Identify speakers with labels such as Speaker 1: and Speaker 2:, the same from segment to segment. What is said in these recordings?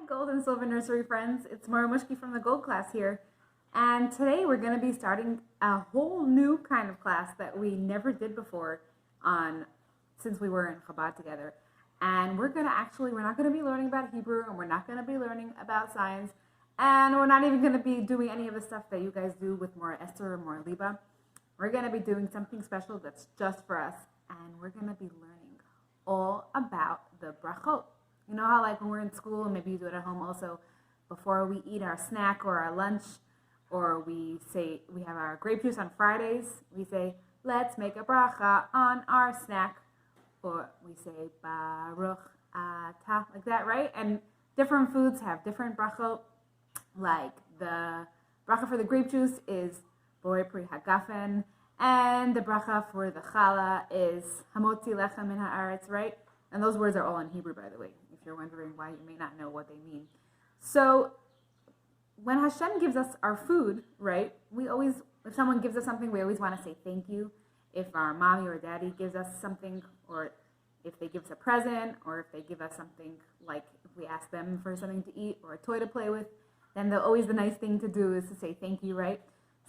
Speaker 1: Gold and Silver Nursery friends. It's Morah Mushkie from the Gold class here. And today we're going to be starting a whole new kind of class that we never did before since we were in Chabad together. And we're not going to be learning about Hebrew, and we're not going to be learning about science, and we're not even going to be doing any of the stuff that you guys do with Morah Esther or Morah Liba. We're going to be doing something special that's just for us, and we're going to be learning all about the Brachot. You know how when we're in school, and maybe you do it at home also, before we eat our snack or our lunch, or we have our grape juice on Fridays, we say, let's make a bracha on our snack. Or we say, Baruch Atah, like that, right? And different foods have different brachot. Like the bracha for the grape juice is Borei Pri Hagafen, and the bracha for the challah is Hamotzi lechem min haaretz, right? And those words are all in Hebrew, by the way, if you're wondering why you may not know what they mean. So when Hashem gives us our food, right, if someone gives us something, we always want to say thank you. If our mommy or daddy gives us something, or if they give us a present, or if they give us something, like if we ask them for something to eat or a toy to play with, then always the nice thing to do is to say thank you, right?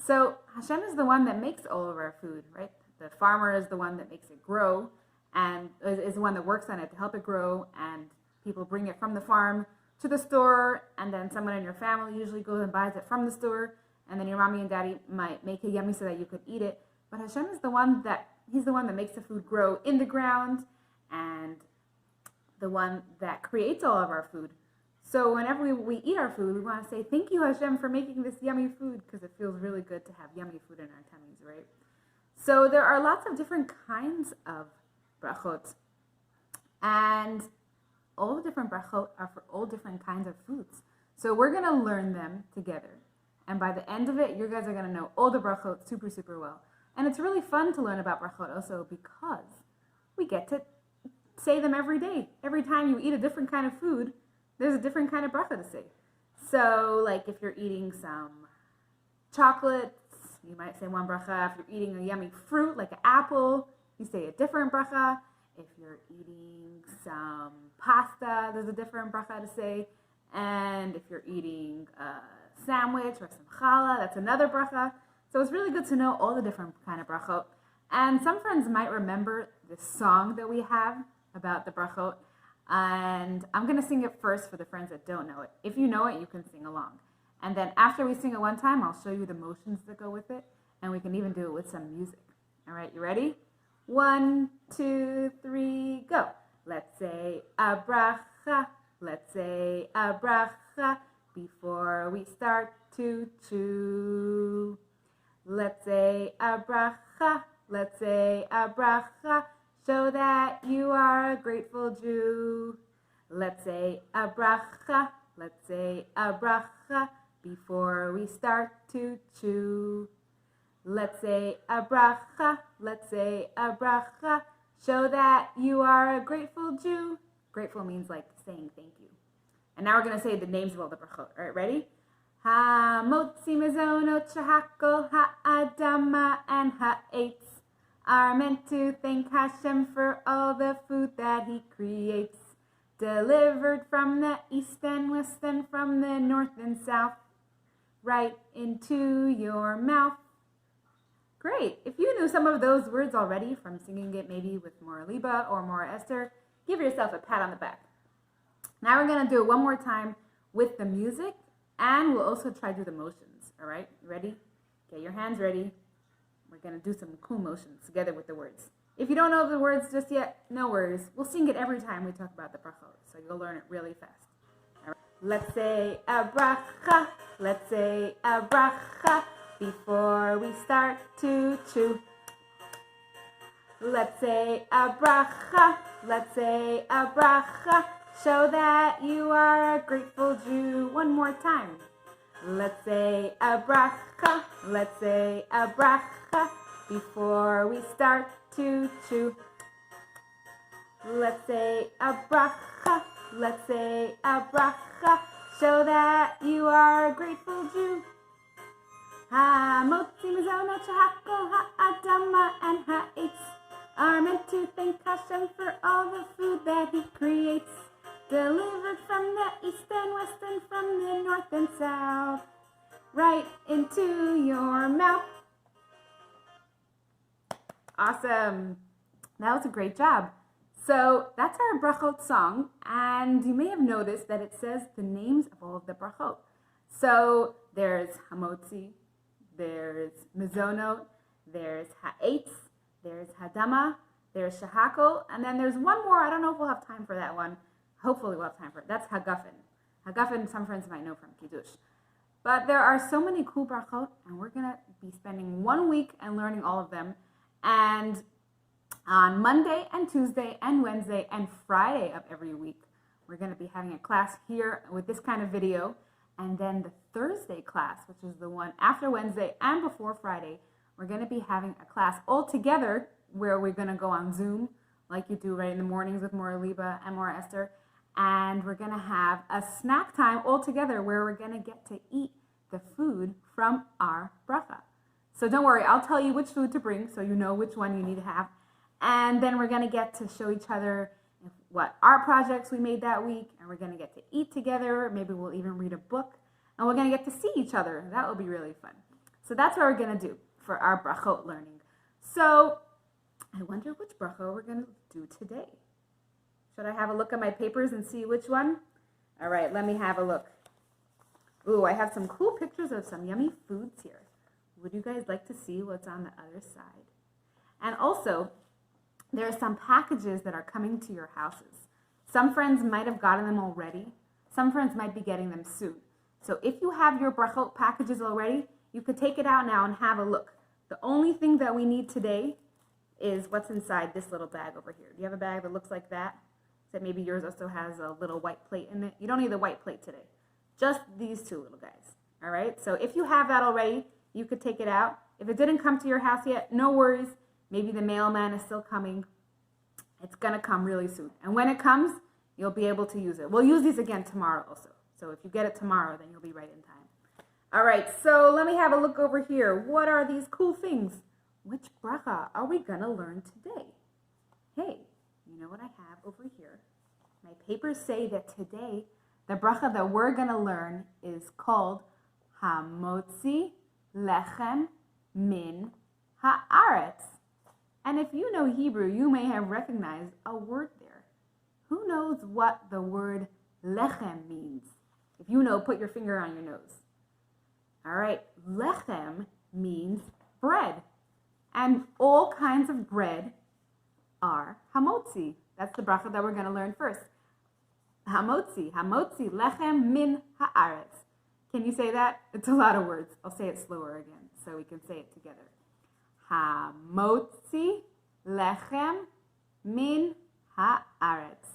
Speaker 1: So Hashem is the one that makes all of our food, right? The farmer is the one that makes it grow, and is the one that works on it to help it grow, and people bring it from the farm to the store, and then someone in your family usually goes and buys it from the store, and then your mommy and daddy might make it yummy so that you could eat it. But Hashem is He's the one that makes the food grow in the ground, and the one that creates all of our food. So whenever we eat our food, we want to say, thank you, Hashem, for making this yummy food, because it feels really good to have yummy food in our tummies, right? So there are lots of different kinds of brachot, and all the different brachot are for all different kinds of foods. So we're going to learn them together. And by the end of it, you guys are going to know all the brachot super, super well. And it's really fun to learn about brachot also because we get to say them every day. Every time you eat a different kind of food, there's a different kind of bracha to say. So if you're eating some chocolates, you might say one bracha. If you're eating a yummy fruit like an apple, you say a different bracha. If you're eating some pasta, there's a different bracha to say. And if you're eating a sandwich or some challah, that's another bracha. So it's really good to know all the different kind of brachot. And some friends might remember this song that we have about the brachot. And I'm going to sing it first for the friends that don't know it. If you know it, you can sing along. And then after we sing it one time, I'll show you the motions that go with it. And we can even do it with some music. All right, you ready? 1, 2, 3, go. Let's say a bracha. Let's say a bracha before we start to chew. Let's say a bracha. Let's say a bracha. Show that you are a grateful Jew. Let's say a bracha. Let's say a bracha before we start to chew. Let's say a bracha. Let's say a bracha. Show that you are a grateful Jew. Grateful means saying thank you. And now we're going to say the names of all the brachot. All right, ready? Hamotzi mezonot shehakol ha'adama and ha'etz are meant to thank Hashem for all the food that He creates, delivered from the east and west and from the north and south, right into your mouth. Great. If you knew some of those words already from singing it maybe with Morah Liba or Morah Esther, give yourself a pat on the back. Now we're going to do it one more time with the music, and we'll also try to do the motions. All right? Ready? Get your hands ready. We're going to do some cool motions together with the words. If you don't know the words just yet, no worries. We'll sing it every time we talk about the brachot, so you'll learn it really fast. All right. Let's say a bracha. Let's say a bracha before we start to chew. Let's say a bracha. Let's say a bracha. Show that you are a grateful Jew. One more time. Let's say a bracha. Let's say a bracha before we start to chew. Let's say a bracha. Let's say a bracha. Show that you are a grateful Jew. Hamotzi mezonot shehakol ha'adama and ha'etz are meant to thank Hashem for all the food that He creates, delivered from the east and west coming from the north and south, right into your mouth. Awesome. That was a great job. So that's our Brachot song, and you may have noticed that it says the names of all of the Brachot. So there's Hamotzi, there's Mizonot, there's Ha'etz, there's Hadama, there's Shahakol, and then there's one more. I don't know if we'll have time for that one. Hopefully we'll have time for it. That's Hagafen. Hagafen, some friends might know from Kiddush. But there are so many cool Brachot, and we're going to be spending 1 week and learning all of them. And on Monday and Tuesday and Wednesday and Friday of every week, we're going to be having a class here with this kind of video. And then the Thursday class, which is the one after Wednesday and before Friday, we're going to be having a class all together where we're going to go on Zoom, like you do right in the mornings with Morah Liba and Morah Esther. And we're going to have a snack time all together where we're going to get to eat the food from our bracha. So don't worry, I'll tell you which food to bring so you know which one you need to have. And then we're going to get to show each other what art projects we made that week. And we're going to get to eat together. Maybe we'll even read a book. And we're going to get to see each other. That will be really fun. So that's what we're going to do for our Brachot learning. So I wonder which Brachot we're going to do today. Should I have a look at my papers and see which one? All right, let me have a look. Ooh, I have some cool pictures of some yummy foods here. Would you guys like to see what's on the other side? And also, there are some packages that are coming to your houses. Some friends might have gotten them already. Some friends might be getting them soon. So if you have your Brachot packages already, you could take it out now and have a look. The only thing that we need today is what's inside this little bag over here. Do you have a bag that looks like that? That maybe yours also has a little white plate in it. You don't need the white plate today. Just these two little guys. All right? So if you have that already, you could take it out. If it didn't come to your house yet, no worries. Maybe the mailman is still coming. It's going to come really soon. And when it comes, you'll be able to use it. We'll use these again tomorrow also. So if you get it tomorrow, then you'll be right in time. All right, so let me have a look over here. What are these cool things? Which bracha are we going to learn today? Hey, you know what I have over here? My papers say that today, the bracha that we're going to learn is called Hamotzi Lechem Min Haaretz. And if you know Hebrew, you may have recognized a word there. Who knows what the word lechem means? If you know, put your finger on your nose. All right, lechem means bread. And all kinds of bread are hamotzi. That's the bracha that we're going to learn first. Hamotzi, hamotzi lechem min haaretz. Can you say that? It's a lot of words. I'll say it slower again so we can say it together. Hamotzi lechem min haaretz.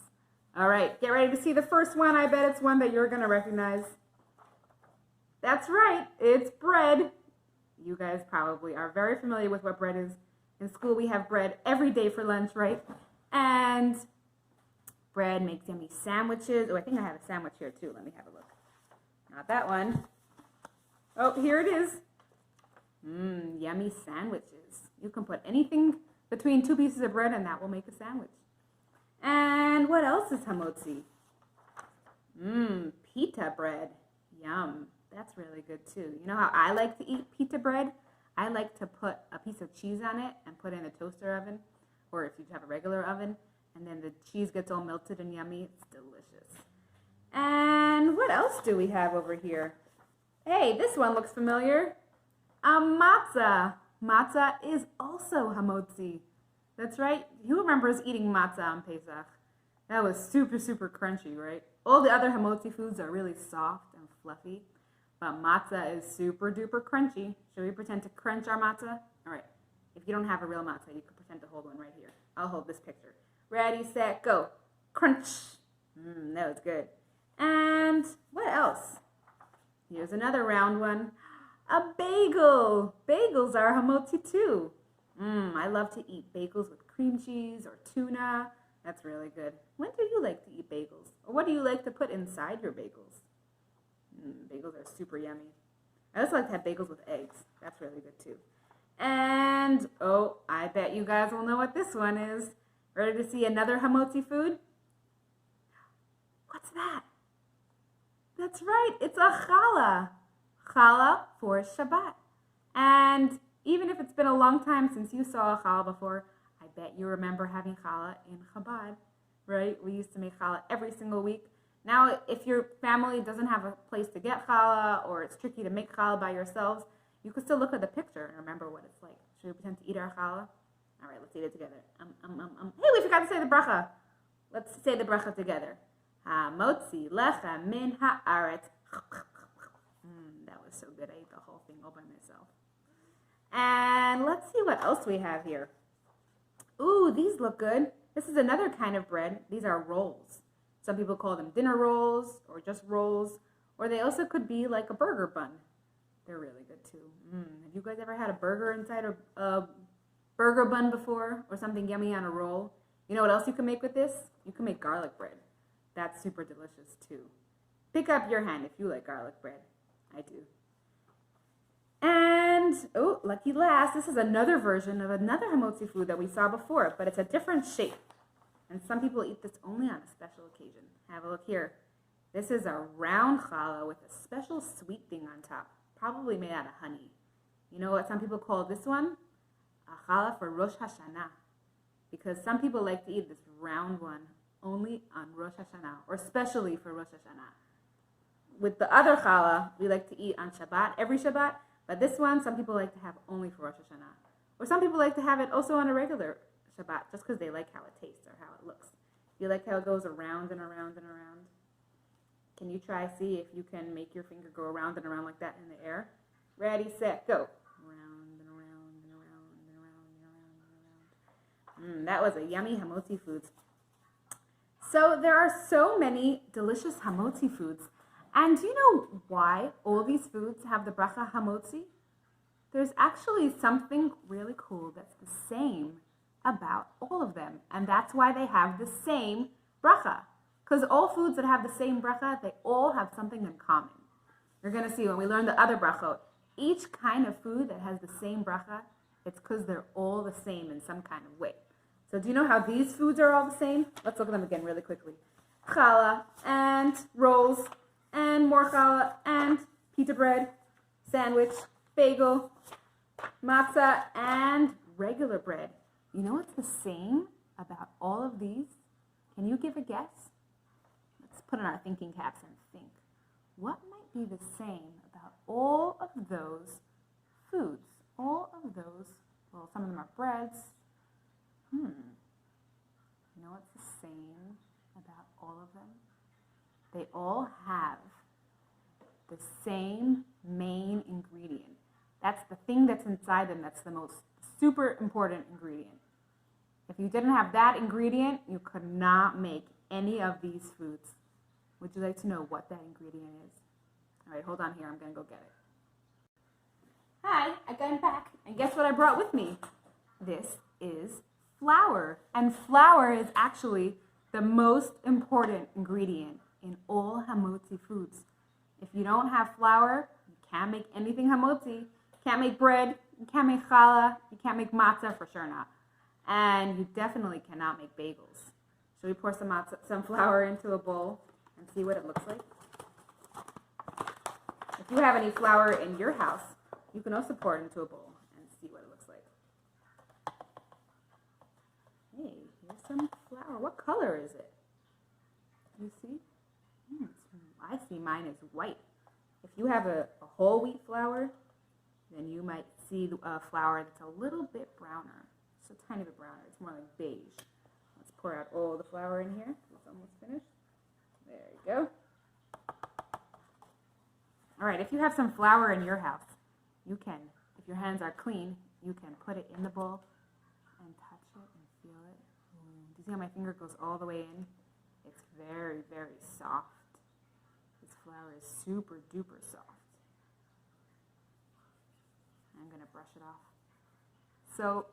Speaker 1: All right, get ready to see the first one. I bet it's one that you're going to recognize. That's right, it's bread. You guys probably are very familiar with what bread is. In school, we have bread every day for lunch, right? And bread makes yummy sandwiches. Oh, I think I have a sandwich here too. Let me have a look. Not that one. Oh, here it is. Yummy sandwiches. You can put anything between two pieces of bread and that will make a sandwich. And what else is hamotzi? Pita bread. Yum. That's really good too. You know how I like to eat pita bread? I like to put a piece of cheese on it and put it in a toaster oven, or if you have a regular oven, and then the cheese gets all melted and yummy. It's delicious. And what else do we have over here? Hey, this one looks familiar. A matzah. Matzah is also hamotzi. That's right. Who remembers eating matzah on Pesach? That was super, super crunchy, right? All the other hamotzi foods are really soft and fluffy, but matzah is super duper crunchy. Should we pretend to crunch our matzah? All right. If you don't have a real matzah, you can pretend to hold one right here. I'll hold this picture. Ready, set, go. Crunch. That was good. And what else? Here's another round one. A bagel. Bagels are hamotzi too. I love to eat bagels with cream cheese or tuna. That's really good. When do you like to eat bagels? Or what do you like to put inside your bagels? Bagels are super yummy. I also like to have bagels with eggs. That's really good too. And, oh, I bet you guys will know what this one is. Ready to see another hamotzi food? What's that? The That's right, it's a challah. Challah for Shabbat. And even if it's been a long time since you saw a challah before, I bet you remember having challah in Chabad, right? We used to make challah every single week. Now, if your family doesn't have a place to get challah, or it's tricky to make challah by yourselves, you can still look at the picture and remember what it's like. Should we pretend to eat our challah? All right, let's eat it together. Hey, we forgot to say the bracha. Let's say the bracha together. Hamotzi lecha min haaretz. That was so good. I ate the whole thing all by myself. And let's see what else we have here. Ooh, these look good. This is another kind of bread. These are rolls. Some people call them dinner rolls or just rolls. Or they also could be like a burger bun. They're really good too. Have you guys ever had a burger inside a burger bun before? Or something yummy on a roll? You know what else you can make with this? You can make garlic bread. That's super delicious too. Pick up your hand if you like garlic bread. I do. And, oh, lucky last, this is another version of another Hamotzi food that we saw before, but it's a different shape. And some people eat this only on a special occasion. Have a look here. This is a round challah with a special sweet thing on top, probably made out of honey. You know what some people call this one? A challah for Rosh Hashanah. Because some people like to eat this round one only on Rosh Hashanah, or especially for Rosh Hashanah. With the other challah, we like to eat on Shabbat, every Shabbat, but this one, some people like to have only for Rosh Hashanah. Or some people like to have it also on a regular Shabbat, just because they like how it tastes or how it looks. You like how it goes around and around and around? Can you try, see if you can make your finger go around and around like that in the air? Ready, set, go. Around and around and around and around and around and around. That was a yummy Hamotzi foods. So there are so many delicious Hamotzi foods. And do you know why all these foods have the bracha Hamotzi? There's actually something really cool that's the same about all of them. And that's why they have the same bracha. Because all foods that have the same bracha, they all have something in common. You're going to see when we learn the other brachot, each kind of food that has the same bracha, it's because they're all the same in some kind of way. So do you know how these foods are all the same? Let's look at them again really quickly. Challah and rolls and more challah and pita bread, sandwich, bagel, matzah, and regular bread. You know what's the same about all of these? Can you give a guess? Let's put on our thinking caps and think. What might be the same about all of those foods? All of those, well, some of them are breads. You know what's the same about all of them? They all have the same main ingredient. That's the thing that's inside them that's the most super important ingredient. If you didn't have that ingredient, you could not make any of these foods. Would you like to know what that ingredient is? All right, hold on here. I'm going to go get it. Hi, I got back. And guess what I brought with me? This is flour. And flour is actually the most important ingredient in all Hamotzi foods. If you don't have flour, you can't make anything Hamotzi. You can't make bread. You can't make challah. You can't make matzah, for sure not. And you definitely cannot make bagels. Should we pour some flour into a bowl and see what it looks like? If you have any flour in your house, you can also pour it into a bowl and see what it looks like. Hey, here's some flour. What color is it? You see? I see mine is white. If you have a whole wheat flour, then you might see a flour that's a little bit browner. Just a tiny bit browner. It's more like beige. Let's pour out all the flour in here. It's almost finished. There you go. All right, if you have some flour in your house, you can, if your hands are clean, you can put it in the bowl and touch it and feel it. Do you see how my finger goes all the way in? It's very, very soft. This flour is super duper soft. I'm going to brush it off. So,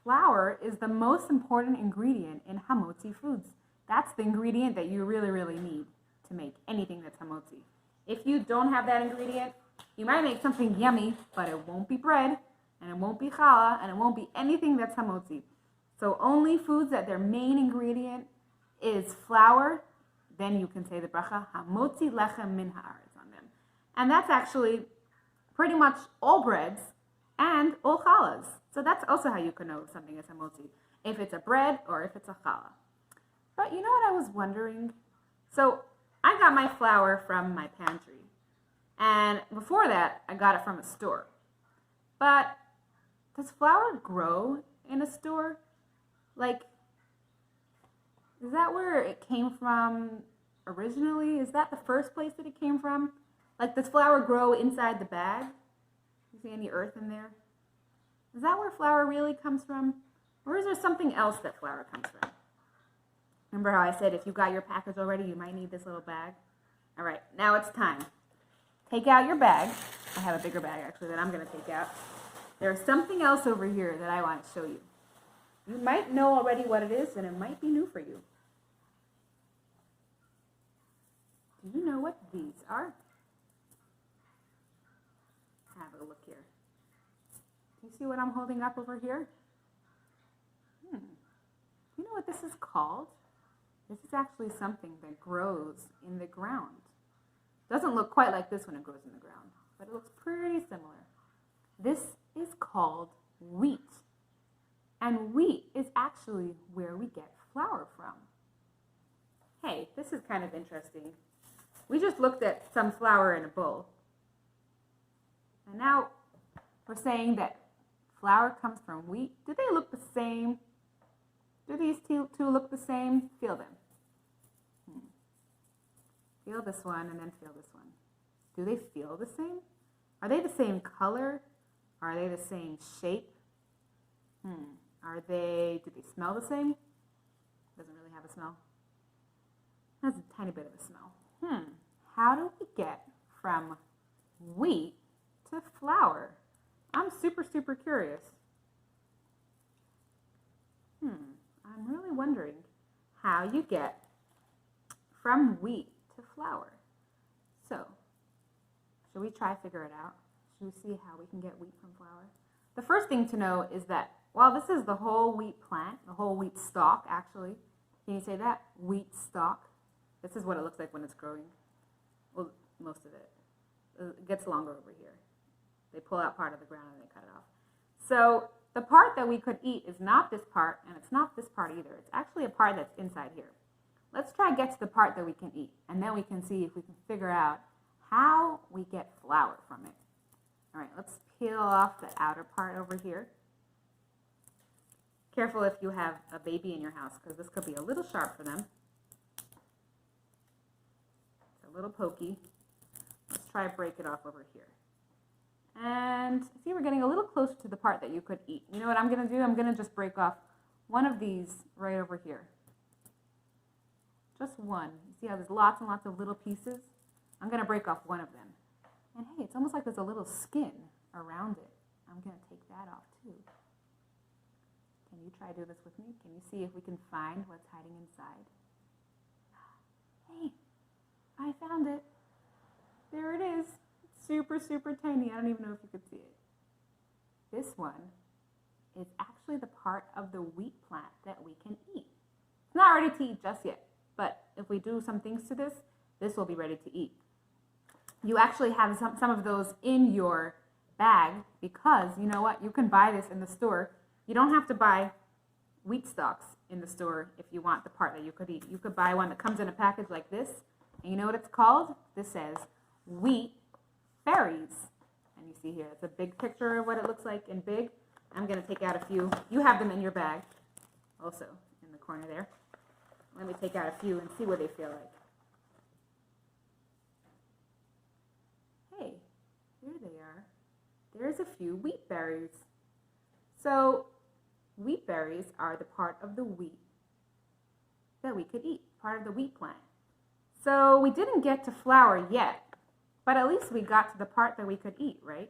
Speaker 1: flour is the most important ingredient in Hamotzi foods. That's the ingredient that you really, really need to make anything that's Hamotzi. If you don't have that ingredient, you might make something yummy, but it won't be bread, and it won't be challah, and it won't be anything that's Hamotzi. So only foods that their main ingredient is flour, then you can say the bracha, Hamotzi lechem min haaretz on them. And that's actually pretty much all breads and all challahs. So that's also how you can know if something is hamotzi, if it's a bread or if it's a challah. But you know what I was wondering? So I got my flour from my pantry. And before that, I got it from a store. But does flour grow in a store? Like, is that where it came from originally? Is that the first place that it came from? Like, does flour grow inside the bag? You see any earth in there? Is that where flour really comes from? Or is there something else that flour comes from? Remember how I said if you got your package already, you might need this little bag? All right, now it's time. Take out your bag. I have a bigger bag, actually, that I'm going to take out. There's something else over here that I want to show you. You might know already what it is, and it might be new for you. Do you know what these are? Have a look here. Do you see what I'm holding up over here? You know what this is called? This is actually something that grows in the ground. Doesn't look quite like this when it grows in the ground, but it looks pretty similar. This is called wheat. And wheat is actually where we get flour from. Hey, this is kind of interesting. We just looked at some flour in a bowl. And now we're saying that flour comes from wheat. Do they look the same? Do these two look the same? Feel them. Feel this one and then feel this one. Do they feel the same? Are they the same color? Are they the same shape? Do they smell the same? Doesn't really have a smell. Has a tiny bit of a smell. How do we get from wheat to flour? I'm super, super curious. I'm really wondering how you get from wheat to flour. So, should we try figure it out? Should we see how we can get wheat from flour? The first thing to know is that, well, this is the whole wheat plant, the whole wheat stalk, actually. Can you say that? Wheat stalk. This is what it looks like when it's growing. Well, most of it. It gets longer over here. They pull out part of the ground and they cut it off. So the part that we could eat is not this part, and it's not this part either. It's actually a part that's inside here. Let's try to get to the part that we can eat, and then we can see if we can figure out how we get flour from it. All right, let's peel off the outer part over here. Careful if you have a baby in your house, because this could be a little sharp for them. It's a little pokey. Let's try to break it off over here. And see, we're getting a little closer to the part that you could eat. You know what I'm going to do? I'm going to just break off one of these right over here. Just one. You see how there's lots and lots of little pieces? I'm going to break off one of them. And hey, it's almost like there's a little skin around it. I'm going to take that off too. Can you try to do this with me? Can you see if we can find what's hiding inside? Hey, I found it. There it is. Super, super tiny. I don't even know if you could see it. This one is actually the part of the wheat plant that we can eat. It's not ready to eat just yet, but if we do some things to this, this will be ready to eat. You actually have some of those in your bag because, you know what, you can buy this in the store. You don't have to buy wheat stalks in the store if you want the part that you could eat. You could buy one that comes in a package like this, and you know what it's called? This says wheat berries. And you see here, it's a big picture of what it looks like in big. I'm going to take out a few. You have them in your bag, also in the corner there. Let me take out a few and see what they feel like. Hey, here they are. There's a few wheat berries. So, wheat berries are the part of the wheat that we could eat, part of the wheat plant. So, we didn't get to flour yet. But at least we got to the part that we could eat, right?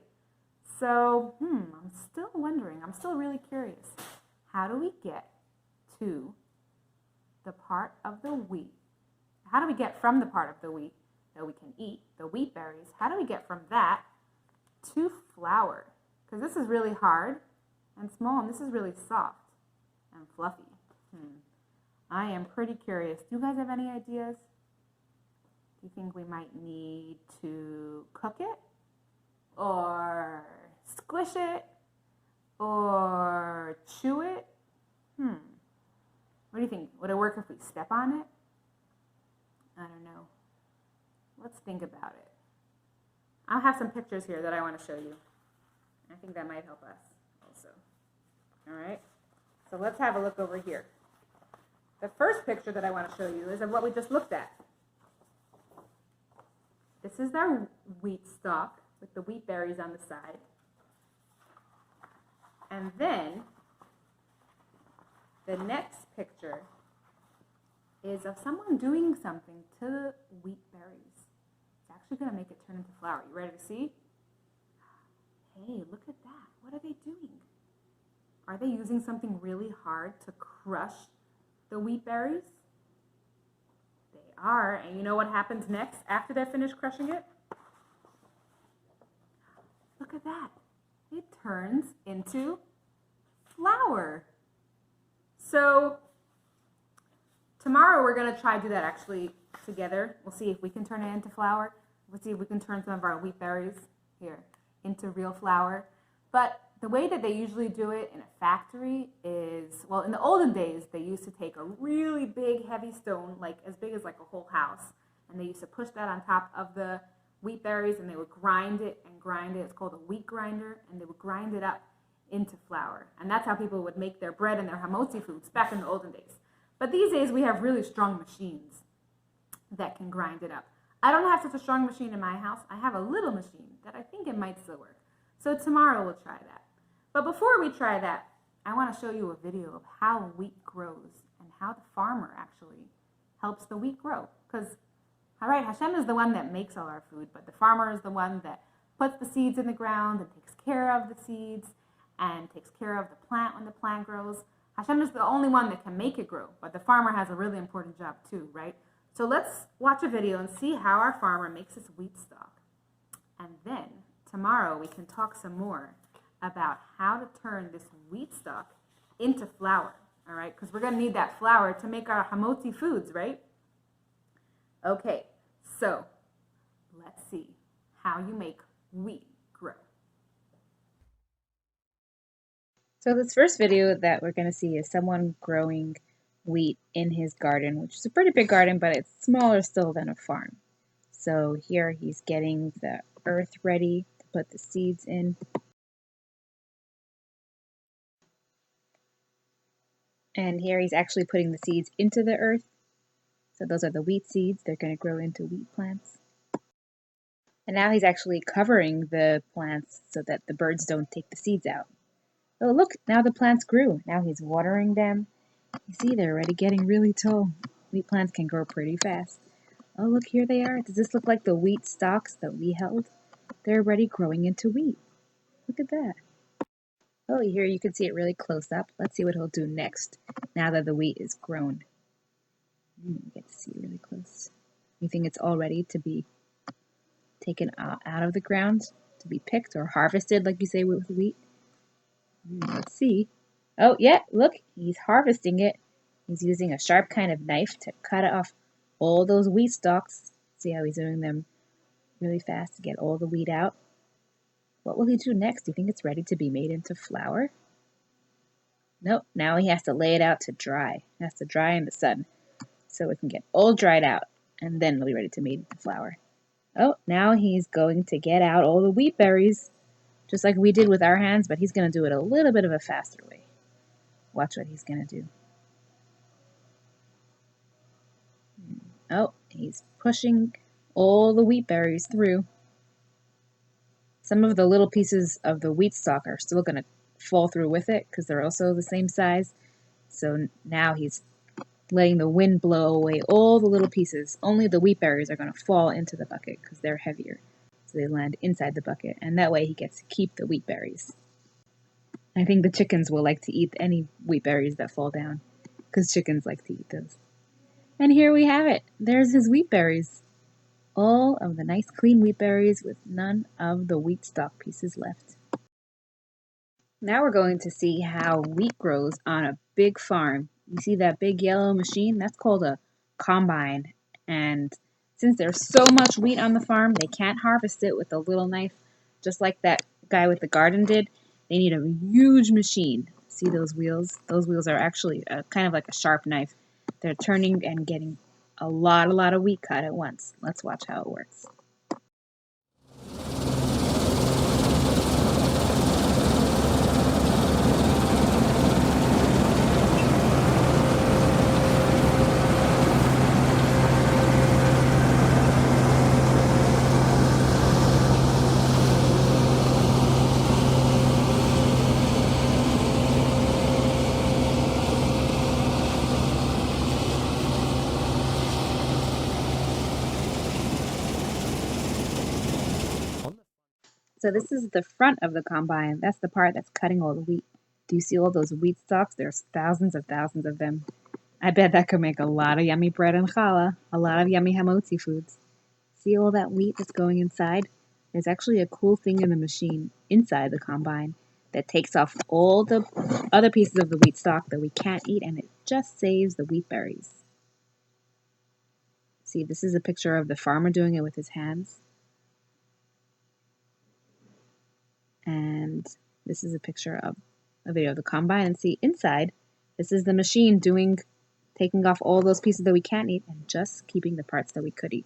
Speaker 1: So, I'm still wondering. I'm still really curious. How do we get to the part of the wheat? How do we get from the part of the wheat that we can eat, the wheat berries? How do we get from that to flour? Because this is really hard and small, and this is really soft and fluffy. I am pretty curious. Do you guys have any ideas? You think we might need to cook it or squish it or chew it? What do you think? Would it work if we step on it? I don't know. Let's think about it. I'll have some pictures here that I want to show you. I think that might help us also. All right. So let's have a look over here. The first picture that I want to show you is of what we just looked at. This is their wheat stalk with the wheat berries on the side. And then the next picture is of someone doing something to the wheat berries. It's actually going to make it turn into flour. You ready to see? Hey, look at that. What are they doing? Are they using something really hard to crush the wheat berries? They are. And you know what happens next after they're finished crushing it? Look at that. It turns into flour. So tomorrow we're going to try to do that actually together. We'll see if we can turn it into flour. We'll see if we can turn some of our wheat berries here into real flour. But the way that they usually do it in a factory is, well, in the olden days, they used to take a really big, heavy stone, like as big as like a whole house, and they used to push that on top of the wheat berries, and they would grind it and grind it. It's called a wheat grinder, and they would grind it up into flour. And that's how people would make their bread and their Hamotzi foods back in the olden days. But these days, we have really strong machines that can grind it up. I don't have such a strong machine in my house. I have a little machine that I think it might still work. So tomorrow we'll try that. But before we try that, I want to show you a video of how wheat grows and how the farmer actually helps the wheat grow. Because, all right, Hashem is the one that makes all our food, but the farmer is the one that puts the seeds in the ground and takes care of the seeds and takes care of the plant when the plant grows. Hashem is the only one that can make it grow, but the farmer has a really important job too, right? So let's watch a video and see how our farmer makes his wheat stalk. And then tomorrow we can talk some more about how to turn this wheat stalk into flour, all right? Because we're going to need that flour to make our Hamotzi foods, right? Okay, so let's see how you make wheat grow.
Speaker 2: So this first video that we're going to see is someone growing wheat in his garden, which is a pretty big garden, but it's smaller still than a farm. So here he's getting the earth ready to put the seeds in. And here he's actually putting the seeds into the earth. So those are the wheat seeds. They're going to grow into wheat plants. And now he's actually covering the plants so that the birds don't take the seeds out. Oh, look, now the plants grew. Now he's watering them. You see, they're already getting really tall. Wheat plants can grow pretty fast. Oh, look, here they are. Does this look like the wheat stalks that we held? They're already growing into wheat. Look at that. Oh, here you can see it really close up. Let's see what he'll do next, now that the wheat is grown. You get to see it really close. You think it's all ready to be taken out of the ground, to be picked or harvested, like you say with wheat? Let's see. Oh, yeah, look, he's harvesting it. He's using a sharp kind of knife to cut off all those wheat stalks. See how he's doing them really fast to get all the wheat out? What will he do next? Do you think it's ready to be made into flour? Nope, now he has to lay it out to dry. It has to dry in the sun so it can get all dried out, and then it'll be ready to be made into flour. Oh, now he's going to get out all the wheat berries, just like we did with our hands, but he's going to do it a little bit of a faster way. Watch what he's going to do. Oh, he's pushing all the wheat berries through. Some of the little pieces of the wheat stalk are still going to fall through with it because they're also the same size. So now he's letting the wind blow away all the little pieces. Only the wheat berries are going to fall into the bucket because they're heavier. So they land inside the bucket, and that way he gets to keep the wheat berries. I think the chickens will like to eat any wheat berries that fall down because chickens like to eat those. And here we have it. There's his wheat berries. All of the nice clean wheat berries with none of the wheat stalk pieces left. Now we're going to see how wheat grows on a big farm. You see that big yellow machine? That's called a combine. And Since there's so much wheat on the farm, they can't harvest it with a little knife, just like that guy with the garden did. They need a huge machine. See those wheels? Those wheels are actually kind of like a sharp knife. They're turning and getting a lot of wheat cut at once. Let's watch how it works. So this is the front of the combine. That's the part that's cutting all the wheat. Do you see all those wheat stalks? There's thousands of them. I bet that could make a lot of yummy bread and challah, a lot of yummy Hamotzi foods. See all that wheat that's going inside? There's actually a cool thing in the machine inside the combine that takes off all the other pieces of the wheat stalk that we can't eat, and it just saves the wheat berries. See, this is a picture of the farmer doing it with his hands. And this is a picture of a video of the combine. And see, inside, this is the machine taking off all those pieces that we can't eat and just keeping the parts that we could eat.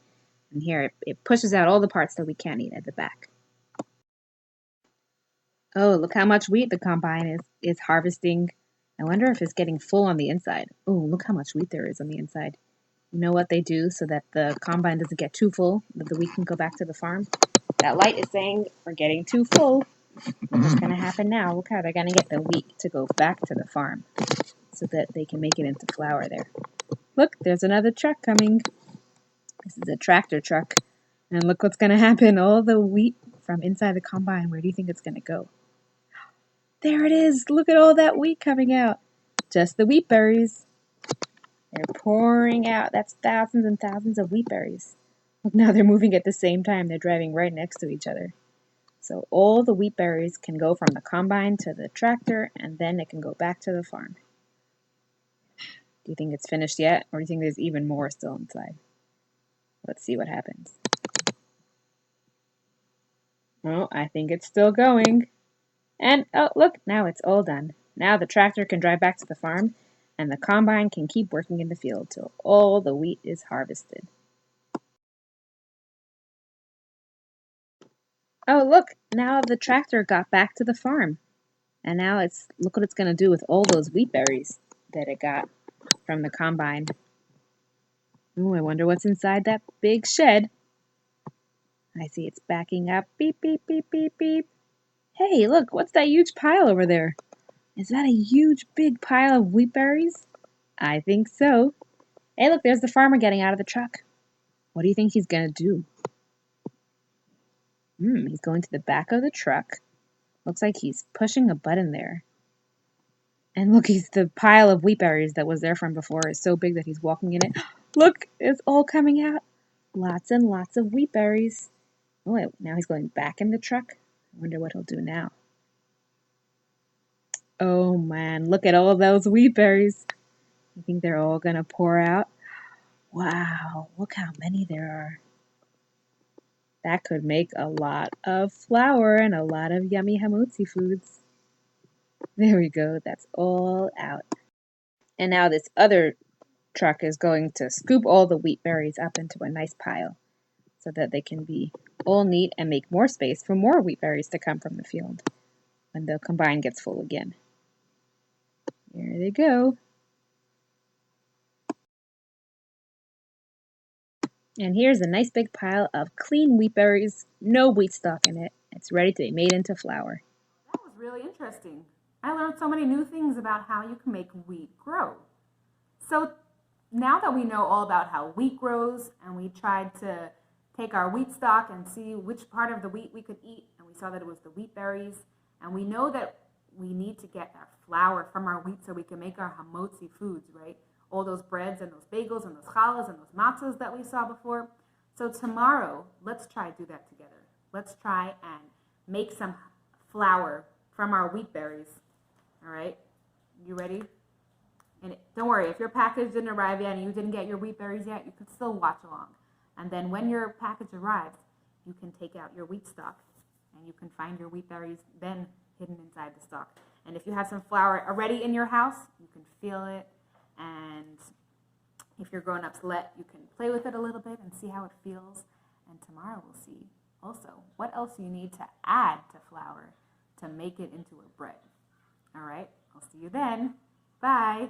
Speaker 2: And here, it pushes out all the parts that we can't eat at the back. Oh, look how much wheat the combine is harvesting. I wonder if it's getting full on the inside. Oh, look how much wheat there is on the inside. You know what they do so that the combine doesn't get too full, that the wheat can go back to the farm? That light is saying we're getting too full. What's going to happen now? Look how they're going to get the wheat to go back to the farm so that they can make it into flour there. Look, there's another truck coming. This is a tractor truck. And look what's going to happen. All the wheat from inside the combine, where do you think it's going to go? There it is. Look at all that wheat coming out. Just the wheat berries. They're pouring out. That's thousands and thousands of wheat berries. Look, now they're moving at the same time. They're driving right next to each other. So all the wheat berries can go from the combine to the tractor, and then it can go back to the farm. Do you think it's finished yet, or do you think there's even more still inside? Let's see what happens. Oh, I think it's still going. And, oh, look, now it's all done. Now the tractor can drive back to the farm, and the combine can keep working in the field till all the wheat is harvested. Oh, look, now the tractor got back to the farm. And now look what it's going to do with all those wheat berries that it got from the combine. Ooh, I wonder what's inside that big shed. I see it's backing up. Beep, beep, beep, beep, beep. Hey, look, what's that huge pile over there? Is that a huge, big pile of wheat berries? I think so. Hey, look, there's the farmer getting out of the truck. What do you think he's going to do? He's going to the back of the truck. Looks like he's pushing a button there. And look, the pile of wheat berries that was there from before is so big that he's walking in it. Look, it's all coming out. Lots and lots of wheat berries. Oh, now he's going back in the truck. I wonder what he'll do now. Oh man, look at all those wheat berries. You think they're all gonna pour out? Wow, look how many there are. That could make a lot of flour and a lot of yummy Hamotzi foods. There we go, that's all out. And now this other truck is going to scoop all the wheat berries up into a nice pile so that they can be all neat and make more space for more wheat berries to come from the field when the combine gets full again. Here they go. And here's a nice big pile of clean wheat berries, no wheat stalk in it. It's ready to be made into flour.
Speaker 1: That was really interesting. I learned so many new things about how you can make wheat grow. So now that we know all about how wheat grows, and we tried to take our wheat stalk and see which part of the wheat we could eat, and we saw that it was the wheat berries, and we know that we need to get our flour from our wheat so we can make our Hamotzi foods, right? All those breads and those bagels and those challahs and those matzahs that we saw before. So tomorrow, let's try to do that together. Let's try and make some flour from our wheat berries. All right, you ready? And don't worry, if your package didn't arrive yet and you didn't get your wheat berries yet, you could still watch along. And then when your package arrives, you can take out your wheat stock and you can find your wheat berries then hidden inside the stock. And if you have some flour already in your house, you can feel it. And if your grown-ups you can play with it a little bit and see how it feels. And tomorrow we'll see also what else you need to add to flour to make it into a bread. All right, I'll see you then. Bye.